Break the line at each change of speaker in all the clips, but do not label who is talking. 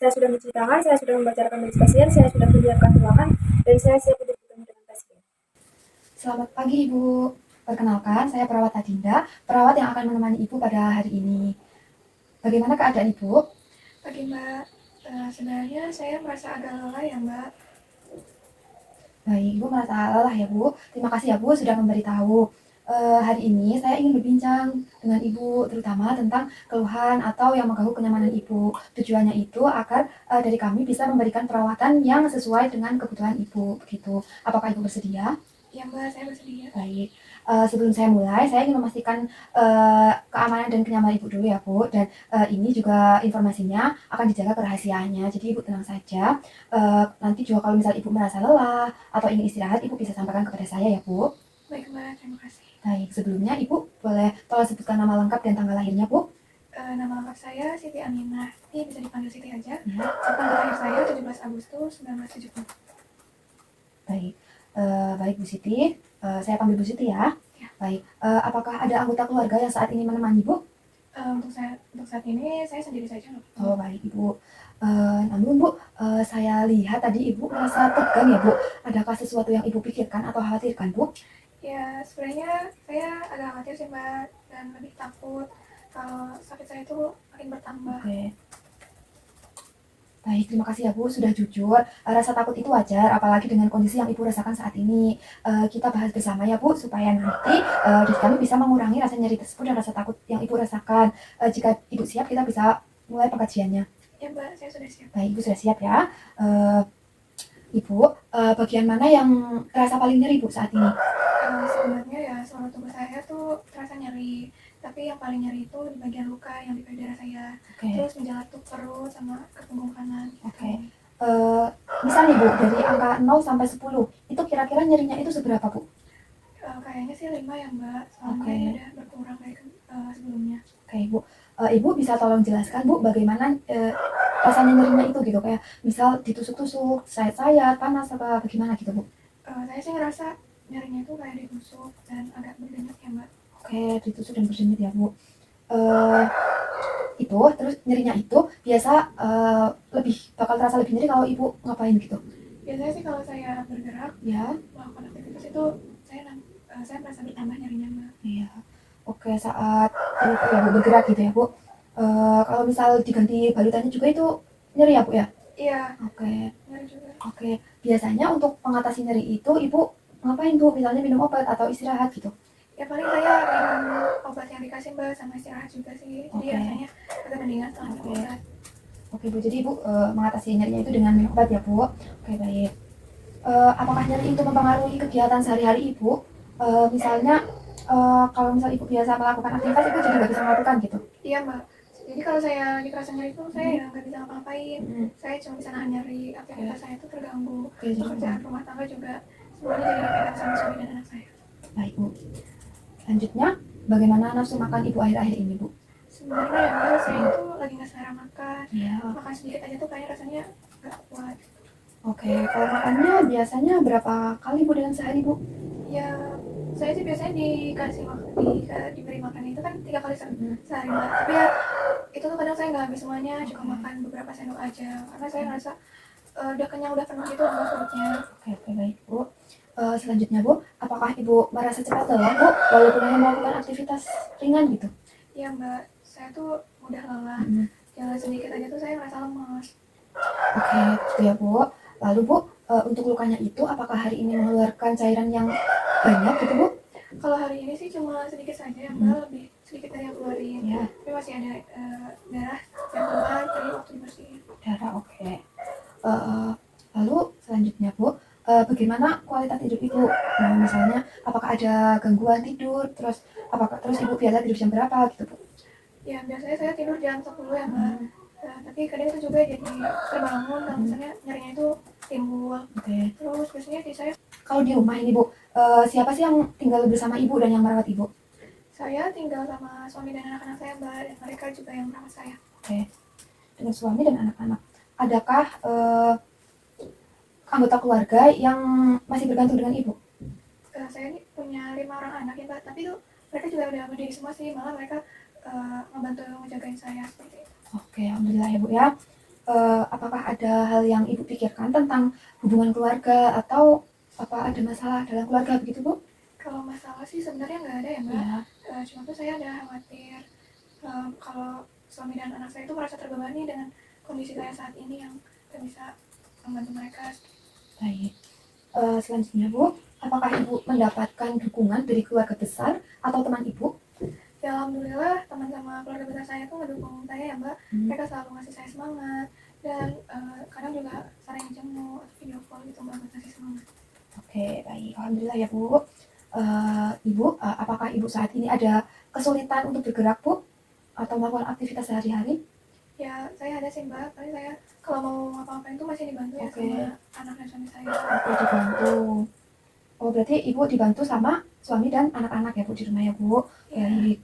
Saya sudah mencuci tangan, saya sudah membacakan medis pasien, saya sudah menyiapkan ruangan, dan saya siap untuk bertemu dengan pasien.
Selamat pagi Ibu. Perkenalkan, saya perawat Adinda, perawat yang akan menemani Ibu pada hari ini. Bagaimana keadaan Ibu?
Pagi Mbak, sebenarnya saya merasa agak lelah ya Mbak.
Baik, Ibu merasa lelah ya Bu. Terima kasih ya Bu sudah memberitahu. Hari ini saya ingin berbincang dengan Ibu, terutama tentang keluhan atau yang mengganggu kenyamanan Ibu. Tujuannya itu agar dari kami bisa memberikan perawatan yang sesuai dengan kebutuhan Ibu. Begitu. Apakah Ibu bersedia?
Ya Mbak, saya bersedia.
Baik, sebelum saya mulai, saya ingin memastikan keamanan dan kenyamanan Ibu dulu ya Bu. Dan ini juga informasinya akan dijaga kerahasiaannya. Jadi Ibu tenang saja. Nanti juga kalau misal Ibu merasa lelah atau ingin istirahat, Ibu bisa sampaikan kepada saya ya Bu.
Baik Mbak, terima kasih.
Baik, sebelumnya Ibu boleh tolong sebutkan nama lengkap dan tanggal lahirnya Bu.
Nama lengkap saya Siti Aminah. Ini bisa dipanggil Siti aja.
Ya.
Tanggal lahir saya 17 Agustus 1970.
Baik, baik Bu Siti. Saya panggil Bu Siti ya.
Ya.
Baik, apakah ada anggota keluarga yang saat ini menemani Bu?
Untuk saat ini saya sendiri saja loh.
Oh baik Ibu. Namun Bu, saya lihat tadi Ibu merasa tegang ya Bu. Adakah sesuatu yang Ibu pikirkan atau khawatirkan Bu?
Ya sebenarnya saya agak khawatir sih Mbak, dan lebih takut kalau sakit saya itu makin bertambah.
Oke. Baik, terima kasih ya Bu sudah jujur. Rasa takut itu wajar, apalagi dengan kondisi yang Ibu rasakan saat ini. Kita bahas bersama ya Bu, supaya nanti diri kami bisa mengurangi rasa nyeri tersebut dan rasa takut yang Ibu rasakan. Jika Ibu siap, kita bisa mulai pengkajiannya.
Ya Mbak, saya sudah siap.
Baik, Ibu sudah siap ya. Ibu, bagian mana yang terasa paling nyeri Bu saat ini?
Sebenarnya ya seluruh tubuh saya tuh terasa nyeri, tapi yang paling nyeri itu di bagian luka yang di payudara saya.
Oke.
Terus menjalar tuh perut sama ke punggung kanan.
Oke. Misal nih Bu, dari angka 0 sampai 10, itu kira-kira nyerinya itu seberapa Bu?
Kayaknya sih 5 ya Mbak, soalnya
Oke.
ini udah berkurang dari sebelumnya.
Oke Ibu, Ibu bisa tolong jelaskan Bu bagaimana rasanya nyerinya itu gitu, kayak misal ditusuk-tusuk, sayat-sayat, panas apa bagaimana gitu Bu?
Saya sih ngerasa nyerinya itu kayak ditusuk dan agak berdenyut ya Mbak.
Oke, ditusuk dan berdenyut ya Bu. Itu terus nyerinya itu biasa lebih bakal terasa lebih nyeri kalau Ibu ngapain gitu?
Biasanya sih kalau saya bergerak
Ya.
melakukan aktivitas itu saya merasa bertambah nyerinya Mbak.
Iya. Oke, saat itu ya Bu bergerak gitu ya Bu. Kalau misal diganti balutannya juga itu nyeri ya Bu ya?
Iya,
Oke.
nyeri juga.
Oke. Biasanya untuk mengatasi nyeri itu Ibu ngapain Bu? Misalnya minum obat atau istirahat gitu?
Ya paling saya minum obat yang dikasih Mbak sama istirahat juga sih. Jadi
Oke.
rasanya agak mendingan setelah minum
Oke.
obat.
Oke Bu, jadi Ibu mengatasi nyerinya itu dengan minum obat ya Bu? Oke baik. Apakah nyeri itu mempengaruhi kegiatan sehari-hari Ibu? Misalnya kalau misal Ibu biasa melakukan aktivitas Ibu jadi nggak bisa melakukan gitu?
Iya Mbak. Jadi kalau saya lagi kerasa nyeri itu saya ya nggak bisa ngapa-ngapain. Saya cuma bisa nahan nyeri. Aktivitas saya itu terganggu.
Oke, jadi
Pekerjaan rumah tangga juga semuanya jadi berkaitan sama suami dan anak saya.
baik Bu. Selanjutnya, bagaimana nafsu makan Ibu akhir-akhir ini Bu?
Sebenarnya ya Mbak, saya itu lagi nggak selera makan.
Iya.
Makan sedikit aja tuh kayaknya rasanya nggak kuat.
Oke, kalau makannya biasanya berapa kali Bu dalam sehari Bu?
Ya saya sih biasanya diberi makan itu kan 3 kali sehari Mbak. Tapi ya itu tuh kadang saya nggak habis semuanya, cukup makan beberapa sendok aja. Karena saya ngerasa udah kenyang, udah penuh gitu Mbak perutnya.
Oke, baik Bu. Selanjutnya Bu, apakah Ibu merasa cepat lelah Bu, walaupun hanya melakukan aktivitas ringan gitu?
Iya Mbak, saya tuh mudah lelah. Jalan sedikit aja tuh saya ngerasa lemas.
Oke, gitu ya Bu. Lalu Bu, untuk lukanya itu apakah hari ini mengeluarkan cairan yang banyak gitu Bu?
Kalau hari ini sih cuma sedikit saja ya Mbak, lebih sedikit dari yang keluarin.
Ya,
Tapi masih ada darah yang keluar tadi waktu dibersihin.
darah oke. Lalu selanjutnya Bu, bagaimana kualitas hidup Ibu? Nah, misalnya apakah ada gangguan tidur, terus Ibu biasa tidur jam berapa gitu Bu?
Ya biasanya saya tidur jam 10 ya Mbak. Tapi kadang itu juga jadi terbangun kalau misalnya nyerinya itu timbul.
Oke.
Terus biasanya di saya
Kalau di rumah ini Bu, siapa sih yang tinggal bersama Ibu dan yang merawat Ibu?
tinggal sama suami dan anak-anak saya Mbak, dan mereka juga yang merawat saya.
Oke. Dengan suami dan anak-anak. Adakah anggota keluarga yang masih bergantung dengan Ibu?
Saya ini punya 5 orang anak ya Mbak, tapi tuh mereka juga udah berdiri semua sih, malah mereka ngebantu ngejagain saya seperti itu.
Oke, alhamdulillah ya Bu ya. apakah ada hal yang Ibu pikirkan tentang hubungan keluarga atau apa ada masalah dalam keluarga begitu, Bu?
Kalau masalah sih sebenarnya nggak ada ya Mbak.
Ya,
Cuma tuh saya ada khawatir kalau suami dan anak saya itu merasa terbebani dengan kondisi saya saat ini yang gak bisa membantu mereka.
baik. Selanjutnya, Bu, apakah Ibu mendapatkan dukungan dari keluarga besar atau teman Ibu?
Ya alhamdulillah teman sama keluarga besar saya tuh ngedukung saya ya Mbak. Mereka selalu ngasih saya semangat dan kadang juga sering jenguk atau video call gitu Mbak buat ngasih semangat.
Oke, baik. Alhamdulillah ya, Bu. Ibu, apakah Ibu saat ini ada kesulitan untuk bergerak, Bu? Atau melakukan aktivitas sehari-hari?
Ya saya ada sih Mbak, tapi saya kalau mau ngapa-ngapain tuh masih dibantu ya
Oke.
sama anak dan suami saya.
Oke, dibantu. Oh, berarti Ibu dibantu sama suami dan anak-anak ya, Bu, di rumah ya, Bu?
Ya,
Baik.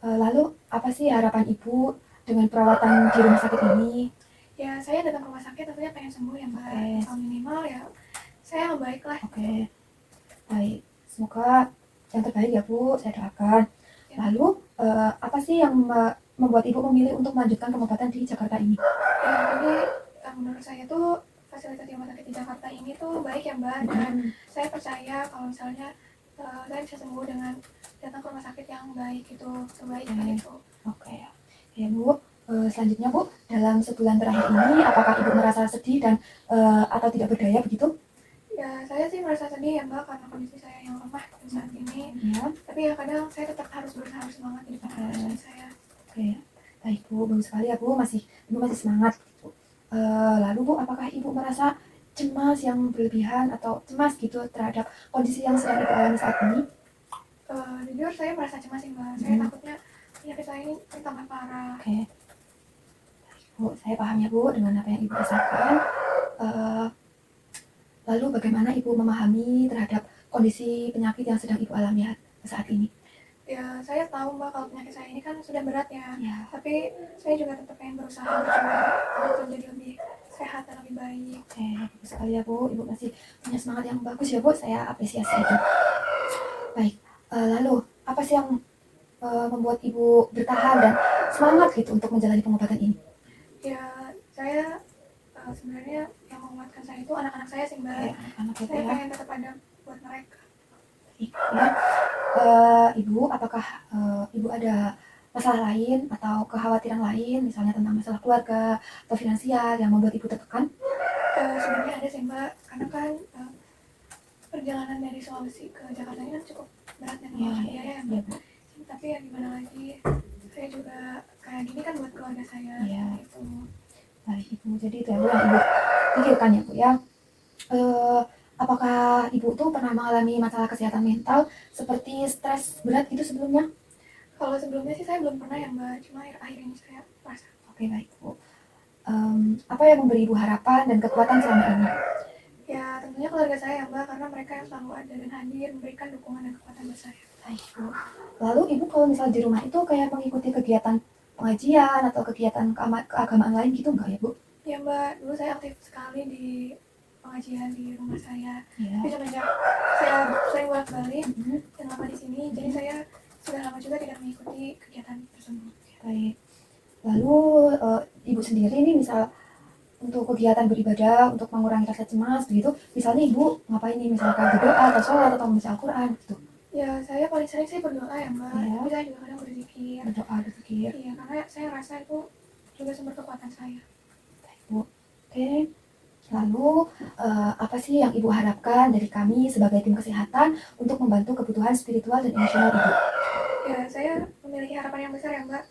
Lalu, apa sih harapan Ibu dengan perawatan di rumah sakit ini?
ya saya datang ke rumah sakit tentunya pengen sembuh ya Mbak.
Oke.
Atau minimal ya saya membaik lah.
Oke, baik. Semoga yang terbaik ya, Bu. Saya doakan.
Ya.
Lalu, apa sih yang membuat Ibu memilih untuk melanjutkan pengobatan di Jakarta ini?
Ya, jadi menurut saya tuh fasilitas di rumah sakit di Jakarta ini tuh baik ya Mbak. Dan saya percaya kalau misalnya saya bisa sembuh dengan datang ke rumah sakit yang baik itu terbaik gitu.
Oke, ya Bu. Selanjutnya Bu, dalam sebulan terakhir ini, apakah Ibu merasa sedih dan atau tidak berdaya begitu?
Ya saya sih merasa sedih ya Mbak karena kondisi saya yang lemah saat ini.
Ya.
Tapi ya kadang saya tetap harus berusaha semangat di depan anak saya.
Oke, baik Bu. Bagus sekali ya Bu. Ibu masih semangat. Bu. Lalu Bu, apakah Ibu merasa cemas yang berlebihan atau cemas gitu terhadap kondisi yang sedang Ibu alami saat ini?
Jujur saya merasa cemas sih Mbak. Saya takutnya penyakit saya ini tambah parah.
Oke. Bu, saya paham ya Bu dengan apa yang Ibu rasakan. Lalu bagaimana Ibu memahami terhadap kondisi penyakit yang sedang Ibu alami saat ini?
Ya saya tahu Mbak kalau penyakit saya ini kan sudah berat ya.
Ya.
Tapi saya juga tetap pengen berusaha berjuang untuk menjadi lebih sehat dan lebih baik.
Oke, bagus sekali ya Bu. Ibu masih punya semangat yang bagus ya Bu. Saya apresiasi itu. Baik. Lalu apa sih yang membuat Ibu bertahan dan semangat gitu untuk menjalani pengobatan ini?
Ya saya sebenarnya yang menguatkan saya itu anak-anak saya sih Mbak.
Oke, anak-anak itu
Saya
ya.
pengen tetap ada buat mereka.
Ya. Ibu, apakah Ibu ada masalah lain atau kekhawatiran lain, misalnya tentang masalah keluarga atau finansial yang membuat Ibu tertekan?
Sebenarnya ada sih Mbak, karena kan perjalanan dari Sulawesi ke Jakarta ini kan cukup berat dan memakan biaya ya Mbak.
Bu.
Tapi ya gimana lagi, saya juga kayak gini kan buat keluarga saya.
Iya.
Gitu.
Baik Ibu, jadi itu ya Bu yang Ibu pikirkan ya Bu ya. Apakah Ibu tuh pernah mengalami masalah kesehatan mental seperti stres berat gitu sebelumnya?
Kalau sebelumnya sih saya belum pernah ya Mbak, cuma akhir-akhir ini saya merasa.
Oke, baik Bu. Apa yang memberi Ibu harapan dan kekuatan selama ini?
Ya tentunya keluarga saya ya Mbak, karena mereka yang selalu ada dan hadir memberikan dukungan dan kekuatan buat saya.
Baik Bu. Lalu Ibu kalau misal di rumah itu kayak mengikuti kegiatan pengajian atau kegiatan keagamaan lain gitu enggak ya Bu?
Ya Mbak, dulu saya aktif sekali di pengajian di rumah saya.
Iya.
Tapi semenjak saya sering bolak-balik dan lama di sini, jadi saya sudah lama juga tidak mengikuti kegiatan tersebut.
Baik. Lalu Ibu sendiri nih misal untuk kegiatan beribadah untuk mengurangi rasa cemas begitu, misalnya Ibu ngapain nih misalkan berdoa atau sholat atau membaca Al-Quran gitu?
Ya saya paling sering sih berdoa ya Mbak,
Iya.
tapi saya juga kadang berzikir.
Berdoa, berzikir.
Iya, karena saya rasa itu juga sumber kekuatan saya.
Baik Bu. Oke. Lalu apa sih yang Ibu harapkan dari kami sebagai tim kesehatan untuk membantu kebutuhan spiritual dan emosional Ibu?
Ya saya memiliki harapan yang besar ya Mbak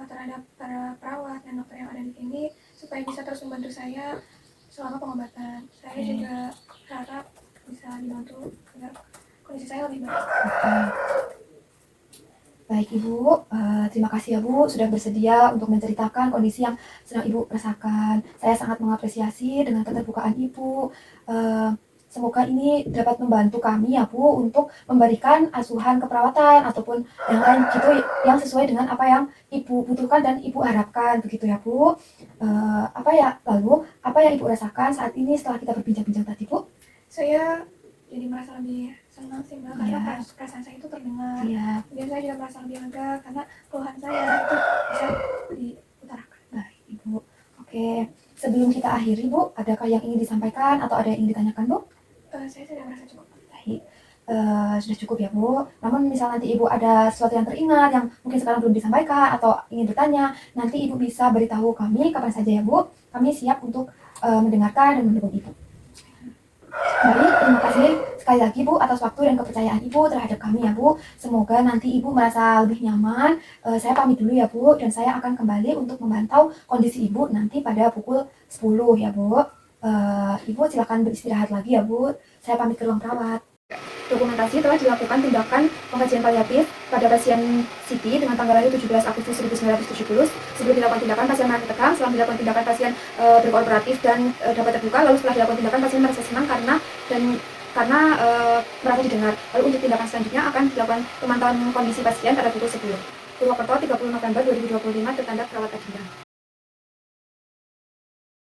terhadap para perawat dan dokter yang ada di sini supaya bisa terus membantu saya selama pengobatan. Saya juga harap bisa dibantu agar kondisi saya lebih baik.
Baik Ibu, terima kasih ya Bu sudah bersedia untuk menceritakan kondisi yang sedang Ibu rasakan. Saya sangat mengapresiasi dengan keterbukaan Ibu. Semoga ini dapat membantu kami ya Bu untuk memberikan asuhan keperawatan ataupun yang lain gitu yang sesuai dengan apa yang Ibu butuhkan dan Ibu harapkan begitu ya Bu. Lalu apa yang Ibu rasakan saat ini setelah kita berbincang-bincang tadi Bu?
Saya jadi merasa lebih senang sih Mbak, karena
Iya.
perasaan saya itu terdengar.
Iya.
Dan saya juga merasa lebih lega karena keluhan saya itu bisa diutarakan.
Baik Ibu. Oke, Sebelum kita akhiri Bu, adakah yang ingin disampaikan atau ada yang ingin ditanyakan Bu?
Saya sudah merasa cukup.
Baik. Sudah cukup ya Bu. Namun misal nanti Ibu ada sesuatu yang teringat yang mungkin sekarang belum disampaikan atau ingin bertanya, nanti Ibu bisa beritahu kami kapan saja ya Bu. Kami siap untuk mendengarkan dan mendukung Ibu. Baik, terima kasih sekali lagi Bu atas waktu dan kepercayaan Ibu terhadap kami ya Bu. Semoga nanti Ibu merasa lebih nyaman. Saya pamit dulu ya Bu, dan saya akan kembali untuk memantau kondisi Ibu nanti pada pukul 10 ya Bu. Ibu silakan beristirahat lagi ya Bu. Saya pamit ke ruang perawat. Dokumentasi telah dilakukan tindakan pengkajian paliatif pada pasien Siti dengan tanggal lahir 17 Agustus 1970. Sebelum dilakukan tindakan, pasien merasa tegang. Setelah dilakukan tindakan, pasien berkooperatif dan dapat terbuka. Lalu setelah dilakukan tindakan, pasien merasa senang karena merasa didengar. Lalu untuk tindakan selanjutnya akan dilakukan pemantauan kondisi pasien pada pukul 10. Purwokerto, 30 November 2025, tertanda perawat Adinda.